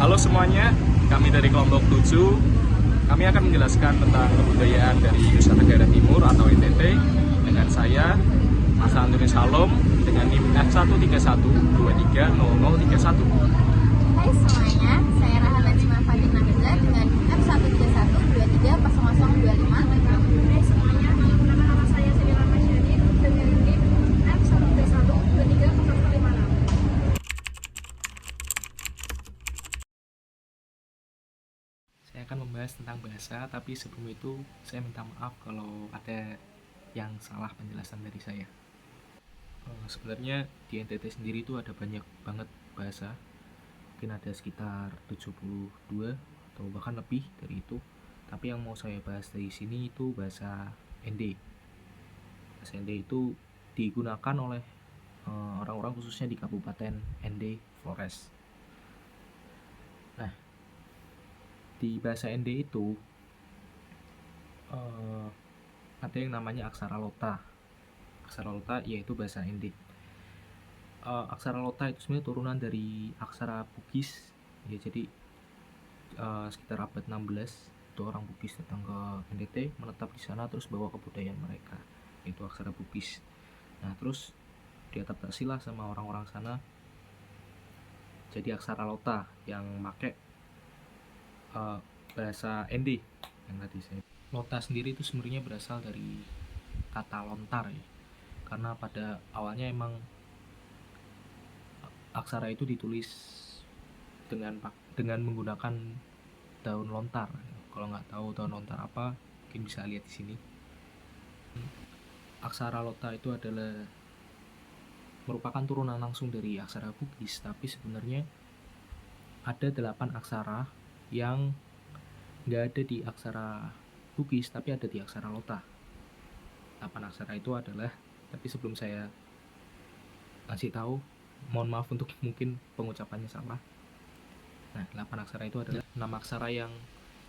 Halo semuanya, kami dari kelompok 7. Kami akan menjelaskan tentang kebudayaan dari Nusa Tenggara Timur atau NTT dengan saya, Mas Antoni Salom, dengan NIM F131230031. Hai semuanya, saya Rahel Najma Fatin Nabila dengan F131230025. Hai semuanya, nama saya Selina Masyani dengan NIM F131230056. Saya akan membahas tentang bahasa, tapi sebelum itu saya minta maaf kalau ada yang salah penjelasan dari saya. Sebenarnya di NTT sendiri itu ada banyak banget bahasa, mungkin ada sekitar 72 atau bahkan lebih dari itu. Tapi yang mau saya bahas dari sini itu bahasa ND. Bahasa ND itu digunakan oleh orang-orang khususnya di Kabupaten ND Flores. Nah, di bahasa ND itu ada yang namanya aksara lota. Aksara lota yaitu bahasa ND. Aksara lota itu sebenarnya turunan dari aksara Bugis. Ya, jadi sekitar abad 16 itu orang Bugis datang ke NTT, menetap di sana, terus bawa kebudayaan mereka, yaitu aksara Bugis. Nah, terus diadaptasilah sama orang-orang sana jadi aksara lota yang make bahasa ND yang tadi saya. Lota sendiri itu sebenarnya berasal dari kata lontar ya, karena pada awalnya emang aksara itu ditulis dengan menggunakan daun lontar. Kalau nggak tahu daun lontar apa, mungkin bisa lihat di sini. Aksara lota itu adalah merupakan turunan langsung dari aksara Bugis, tapi sebenarnya ada 8 aksara yang nggak ada di aksara Bugis tapi ada di aksara lota. 8 aksara itu adalah, tapi sebelum saya kasih tahu, mohon maaf untuk mungkin pengucapannya salah. Nah, 8 aksara itu adalah 6 aksara yang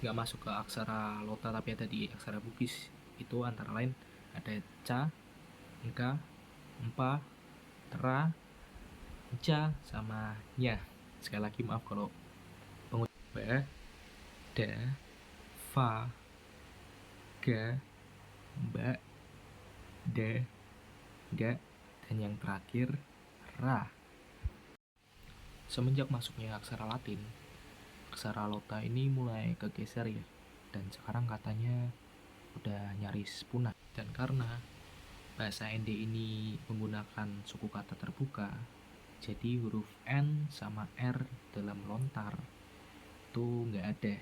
nggak masuk ke aksara lota tapi ada di aksara Bugis. Itu antara lain ada ca, engka, empa, tra, ca, sama nya. Sekali lagi maaf kalau pengucapan ba, da, fa, ga, ba, da, ga, dan yang terakhir ra. Semenjak masuknya aksara Latin, aksara lota ini mulai kegeser ya, dan sekarang katanya udah nyaris punah. Dan karena bahasa ND ini menggunakan suku kata terbuka, jadi huruf N sama R dalam lontar itu nggak ada.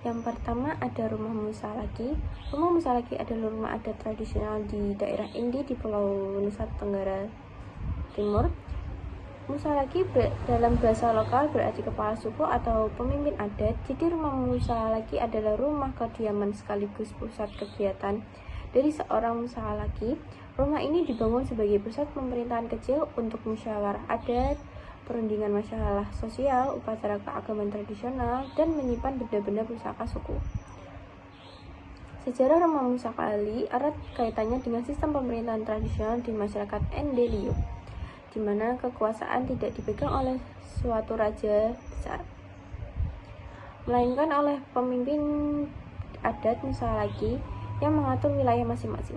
Yang pertama ada rumah Musalaki. Rumah Musalaki adalah rumah adat tradisional di daerah Indi di Pulau Nusa Tenggara Timur. Musalaki dalam bahasa lokal berarti kepala suku atau pemimpin adat. Jadi rumah Musalaki adalah rumah kediaman sekaligus pusat kegiatan dari seorang Musalaki. Rumah ini dibangun sebagai pusat pemerintahan kecil untuk musyawarah adat, perundingan masalah sosial, upacara keagamaan tradisional, dan menyimpan benda-benda pusaka suku. Sejarah rumah Musakali erat kaitannya dengan sistem pemerintahan tradisional di masyarakat Endelio, di mana kekuasaan tidak dipegang oleh suatu raja besar, melainkan oleh pemimpin adat Musalaki yang mengatur wilayah masing-masing.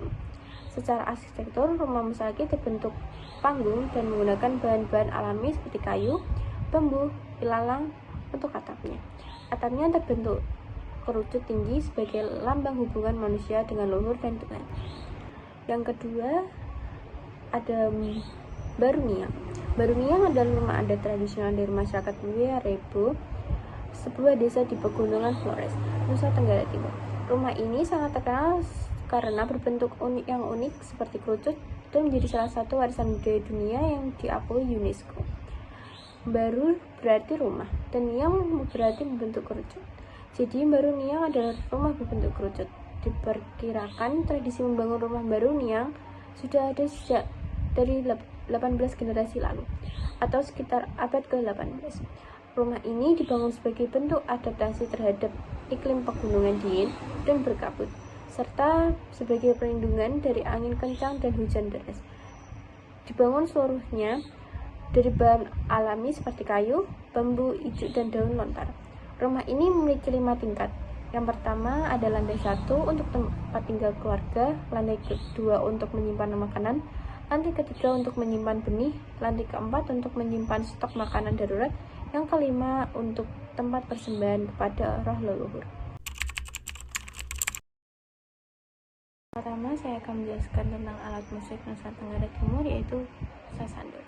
Secara arsitektur, rumah Musalaki terbentuk panggung dan menggunakan bahan-bahan alami seperti kayu, bambu, ilalang untuk atapnya. Atapnya terbentuk kerucut tinggi sebagai lambang hubungan manusia dengan leluhur dan Tuhan. Yang kedua, ada Baruniang. Baruniang adalah rumah adat tradisional dari masyarakat Wiarebo, sebuah desa di pegunungan Flores, Nusa Tenggara Timur. Rumah ini sangat terkenal karena berbentuk yang unik seperti kerucut dan menjadi salah satu warisan budaya dunia yang diakui UNESCO. Baru berarti rumah dan niang berarti berbentuk kerucut. Jadi Baruniang adalah rumah berbentuk kerucut. Diperkirakan tradisi membangun rumah Baruniang sudah ada sejak dari 18 generasi lalu atau sekitar abad ke-18. Rumah ini dibangun sebagai bentuk adaptasi terhadap iklim pegunungan dingin dan berkabut, serta sebagai perlindungan dari angin kencang dan hujan deras. Dibangun seluruhnya dari bahan alami seperti kayu, bambu, ijuk, dan daun lontar. Rumah ini memiliki 5 tingkat. Yang pertama ada lantai 1 untuk tempat tinggal keluarga, lantai kedua untuk menyimpan makanan, lantai ketiga untuk menyimpan benih, lantai keempat untuk menyimpan stok makanan darurat, yang kelima untuk tempat persembahan kepada roh leluhur. Pertama, saya akan menjelaskan tentang alat musik Nusa Tenggara Timur, yaitu sasando.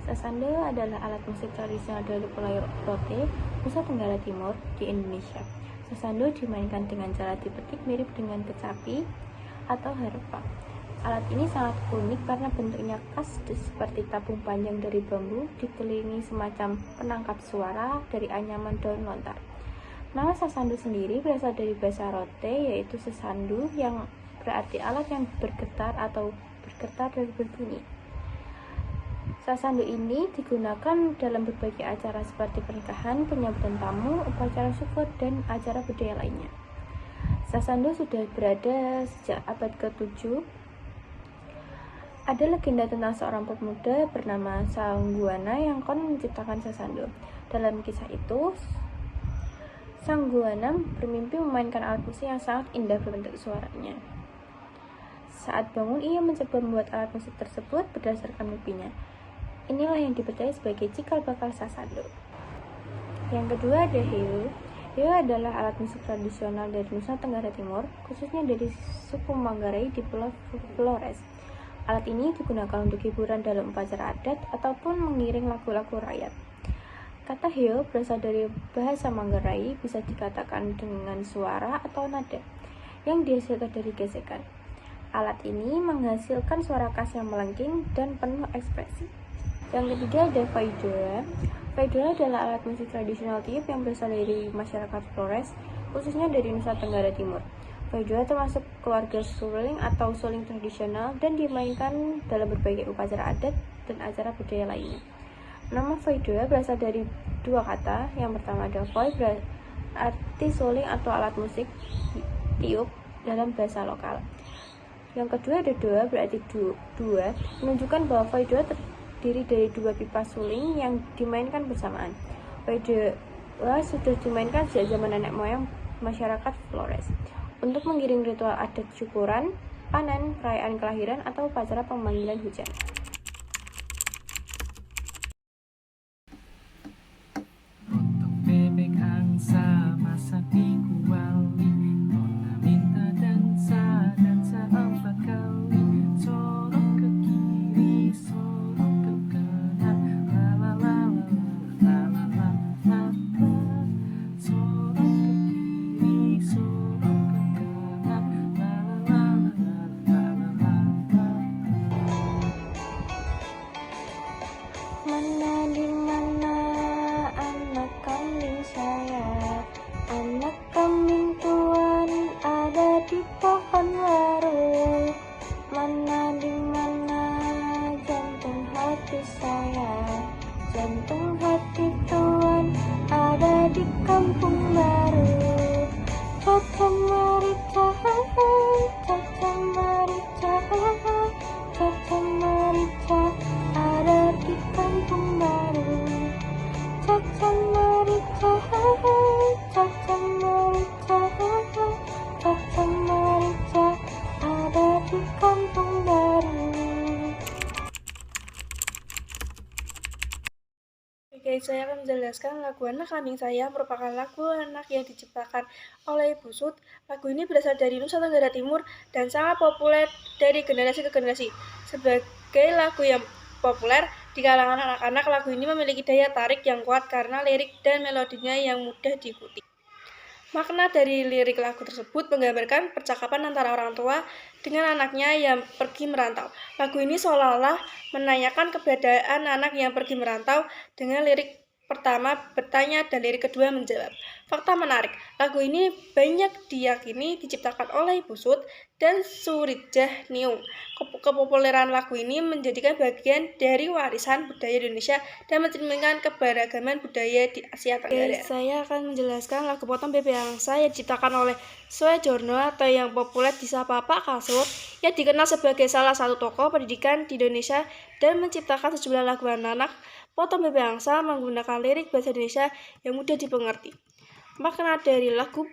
Sasando adalah alat musik tradisional dari Pulau Rote, Nusa Tenggara Timur di Indonesia. Sasando dimainkan dengan cara dipetik mirip dengan kecapi atau harpa. Alat ini sangat unik karena bentuknya khas seperti tabung panjang dari bambu dikelilingi semacam penangkap suara dari anyaman daun lontar. Nama sasando sendiri berasal dari bahasa Rote, yaitu sesandu, yang berarti alat yang bergetar atau bergetar dan berbunyi. Sasando ini digunakan dalam berbagai acara seperti pernikahan, penyambutan tamu, upacara syukur, dan acara budaya lainnya. Sasando sudah berada sejak abad ke-7. Ada legenda tentang seorang pemuda bernama Sangguana yang konon menciptakan sasando. Dalam kisah itu, Sangguana bermimpi memainkan alat musik yang sangat indah berbentuk suaranya. Saat bangun, ia mencoba membuat alat musik tersebut berdasarkan mimpinya. Inilah yang dipercaya sebagai cikal bakal sasando. Yang kedua ada heo. Heo adalah alat musik tradisional dari Nusa Tenggara Timur, khususnya dari suku Manggarai di Pulau Flores. Alat ini digunakan untuk hiburan dalam upacara adat ataupun mengiring lagu-lagu rakyat. Kata heo berasal dari bahasa Manggarai, bisa dikatakan dengan suara atau nada yang dihasilkan dari gesekan. Alat ini menghasilkan suara khas yang melengking dan penuh ekspresi. Yang ketiga ada faidola. Faidola adalah alat musik tradisional tiup yang berasal dari masyarakat Flores, khususnya dari Nusa Tenggara Timur. Faidola termasuk keluarga suling atau suling tradisional dan dimainkan dalam berbagai upacara adat dan acara budaya lainnya. Nama faidola berasal dari dua kata. Yang pertama ada foi, berarti suling atau alat musik tiup dalam bahasa lokal. Yang kedua ada doa, berarti dua, menunjukkan bahwa faidola terdiri dari dua pipa suling yang dimainkan bersamaan. Faidola sudah dimainkan sejak zaman nenek moyang masyarakat Flores untuk mengiring ritual adat syukuran, panen, perayaan kelahiran, atau upacara pemanggilan hujan. Untuk bebek angsa masak di kuali, nona minta dansa empat kali, sorot ke kiri, sorot ke kanan, la la la la la la la la, sorot ke kiri, sorot ke kanan, la la la la la la la. Mana di mana anak kambing saya? Anak kambing tuan ada di pohon waru. Mana di mana jantung hati saya? Jantung hati tuan ada di kampung baru. Caca marica, caca marica, caca marica, ada di kampung baru. Caca marica, caca marica, caca marica, ada di kampung baru. Oke, saya akan menjelaskan lagu Anak Kambing Saya merupakan lagu anak yang diciptakan oleh Ibu Sud. Lagu ini berasal dari Nusa Tenggara Timur dan sangat populer dari generasi ke generasi. Sebagai lagu yang populer di kalangan anak-anak, lagu ini memiliki daya tarik yang kuat karena lirik dan melodinya yang mudah diikuti. Makna dari lirik lagu tersebut menggambarkan percakapan antara orang tua dengan anaknya yang pergi merantau. Lagu ini seolah-olah menanyakan keberadaan anak yang pergi merantau dengan lirik pertama bertanya dan lirik kedua menjawab. Fakta menarik, lagu ini banyak diyakini diciptakan oleh Ibu Sud dan Surijah Niung. Kepopuleran lagu ini menjadikan bagian dari warisan budaya Indonesia dan mencerminkan keberagaman budaya di Asia Tenggara. Saya akan menjelaskan lagu Potong Bebek Angsa yang diciptakan oleh Soejono atau yang populer disapa Pak Kasur, yang dikenal sebagai salah satu tokoh pendidikan di Indonesia dan menciptakan sejumlah lagu anak-anak. Potong Bebek Angsa menggunakan lirik bahasa Indonesia yang mudah dimengerti. Makna dari lagu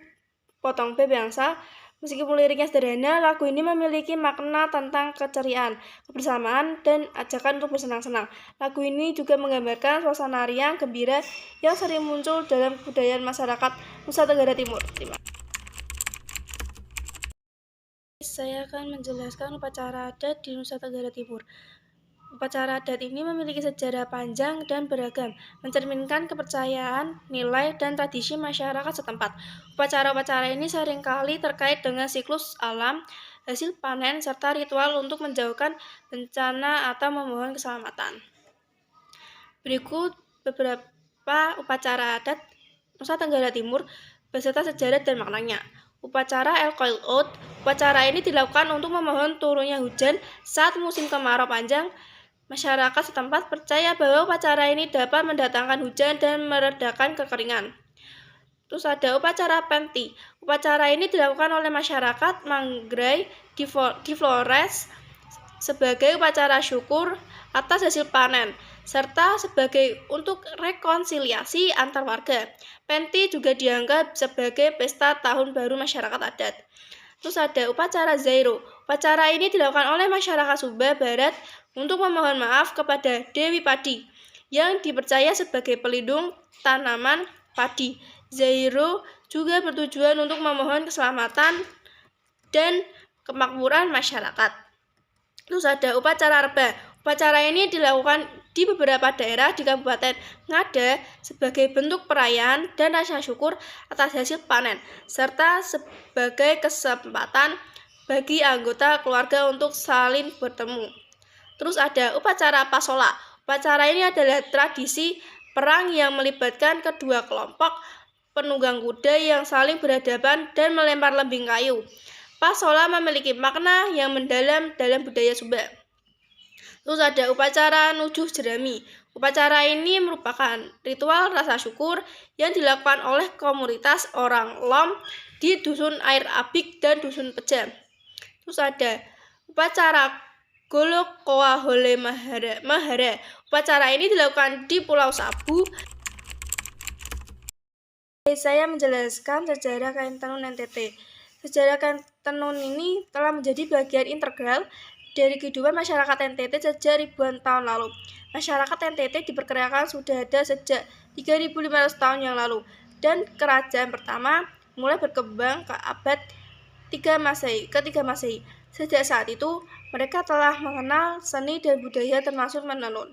Potong Bebek Angsa, meskipun liriknya sederhana, lagu ini memiliki makna tentang keceriaan, kebersamaan, dan ajakan untuk bersenang-senang. Lagu ini juga menggambarkan suasana riang, gembira yang sering muncul dalam kebudayaan masyarakat Nusa Tenggara Timur. Saya akan menjelaskan upacara adat di Nusa Tenggara Timur. Upacara adat ini memiliki sejarah panjang dan beragam, mencerminkan kepercayaan, nilai, dan tradisi masyarakat setempat. Upacara-upacara ini seringkali terkait dengan siklus alam, hasil panen, serta ritual untuk menjauhkan bencana atau memohon keselamatan. Berikut beberapa upacara adat Nusa Tenggara Timur beserta sejarah dan maknanya. Upacara El Koil Out. Upacara ini dilakukan untuk memohon turunnya hujan saat musim kemarau panjang. Masyarakat setempat percaya bahwa upacara ini dapat mendatangkan hujan dan meredakan kekeringan. Terus ada upacara Penti. Upacara ini dilakukan oleh masyarakat Manggarai di Flores sebagai upacara syukur atas hasil panen, serta sebagai untuk rekonsiliasi antar warga. Penti juga dianggap sebagai pesta tahun baru masyarakat adat. Terus ada upacara Zairo. Upacara ini dilakukan oleh masyarakat Sumba Barat untuk memohon maaf kepada Dewi Padi yang dipercaya sebagai pelindung tanaman padi. Zairo juga bertujuan untuk memohon keselamatan dan kemakmuran masyarakat. Terus ada upacara Reba. Upacara ini dilakukan di beberapa daerah di Kabupaten Ngada sebagai bentuk perayaan dan rasa syukur atas hasil panen, serta sebagai kesempatan bagi anggota keluarga untuk saling bertemu. Terus ada upacara Pasola. Upacara ini adalah tradisi perang yang melibatkan kedua kelompok penunggang kuda yang saling berhadapan dan melempar lembing kayu. Pasola memiliki makna yang mendalam dalam budaya Sumba. Terus ada upacara Nujuh Jerami. Upacara ini merupakan ritual rasa syukur yang dilakukan oleh komunitas orang Lom di Dusun Air Abik dan Dusun Pejam. Terus ada upacara Golok Koa Hole Mahara. Upacara ini dilakukan di Pulau Sabu. Saya menjelaskan sejarah kain tenun NTT. Sejarah kain tenun ini telah menjadi bagian integral dari kehidupan masyarakat NTT sejak ribuan tahun lalu. Masyarakat NTT diperkirakan sudah ada sejak 3.500 tahun yang lalu, dan kerajaan pertama mulai berkembang ke abad ketiga Masehi. Sejak saat itu, mereka telah mengenal seni dan budaya termasuk menenun.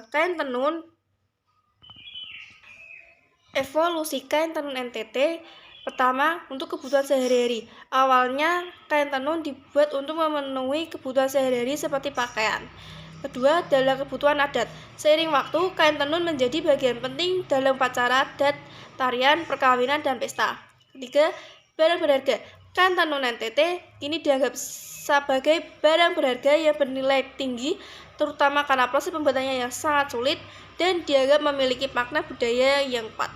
Kain tenun. Evolusi kain tenun NTT. Pertama, untuk kebutuhan sehari-hari. Awalnya, kain tenun dibuat untuk memenuhi kebutuhan sehari-hari seperti pakaian. Kedua, adalah kebutuhan adat. Seiring waktu, kain tenun menjadi bagian penting dalam upacara adat, tarian, perkawinan, dan pesta. Ketiga, barang berharga. Kain tenun NTT ini dianggap sebagai barang berharga yang bernilai tinggi, terutama karena proses pembuatannya yang sangat sulit dan dianggap memiliki makna budaya yang kuat.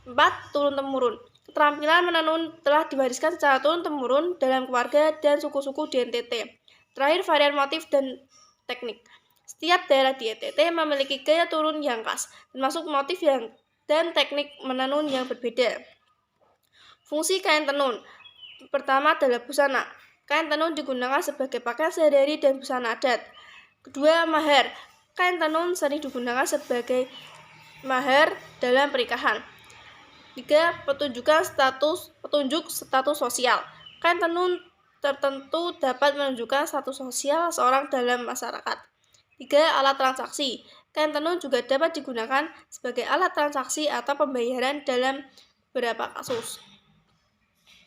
4. Turun-temurun. Keterampilan menenun telah diwariskan secara turun-temurun dalam keluarga dan suku-suku di NTT. Terakhir, varian motif dan teknik. Setiap daerah di NTT memiliki gaya turun yang khas, termasuk motif dan teknik menenun yang berbeda. Fungsi kain tenun. Pertama adalah busana. Kain tenun digunakan sebagai pakaian sehari-hari dan busana adat. Kedua, mahar. Kain tenun sering digunakan sebagai mahar dalam pernikahan. 3. Petunjuk status sosial. Kain tenun tertentu dapat menunjukkan status sosial seorang dalam masyarakat. 3. Alat transaksi. Kain tenun juga dapat digunakan sebagai alat transaksi atau pembayaran dalam beberapa kasus.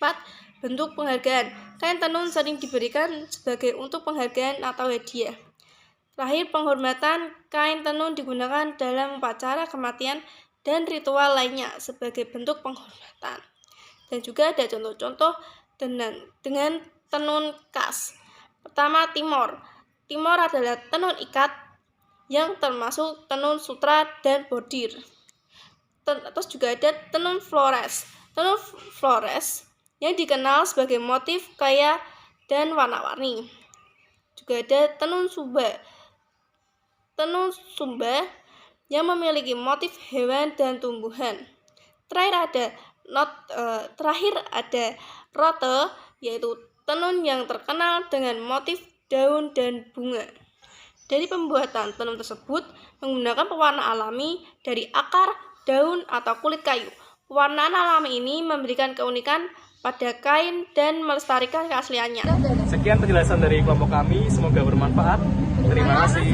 4. Bentuk penghargaan. Kain tenun sering diberikan sebagai untuk penghargaan atau hadiah. Terakhir, penghormatan. Kain tenun digunakan dalam upacara kematian dan ritual lainnya sebagai bentuk penghormatan. Dan juga ada contoh-contoh dengan tenun khas. Pertama, Timor. Timor adalah tenun ikat yang termasuk tenun sutra dan bordir. Terus juga ada tenun Flores. Tenun Flores yang dikenal sebagai motif kaya dan warna-warni. Juga ada tenun Sumba. Tenun Sumba yang memiliki motif hewan dan tumbuhan. Terakhir ada rote, yaitu tenun yang terkenal dengan motif daun dan bunga. Dari pembuatan tenun tersebut menggunakan pewarna alami dari akar, daun, atau kulit kayu. Pewarnaan alami ini memberikan keunikan pada kain dan melestarikan keasliannya. Sekian penjelasan dari kelompok kami, semoga bermanfaat. Terima kasih.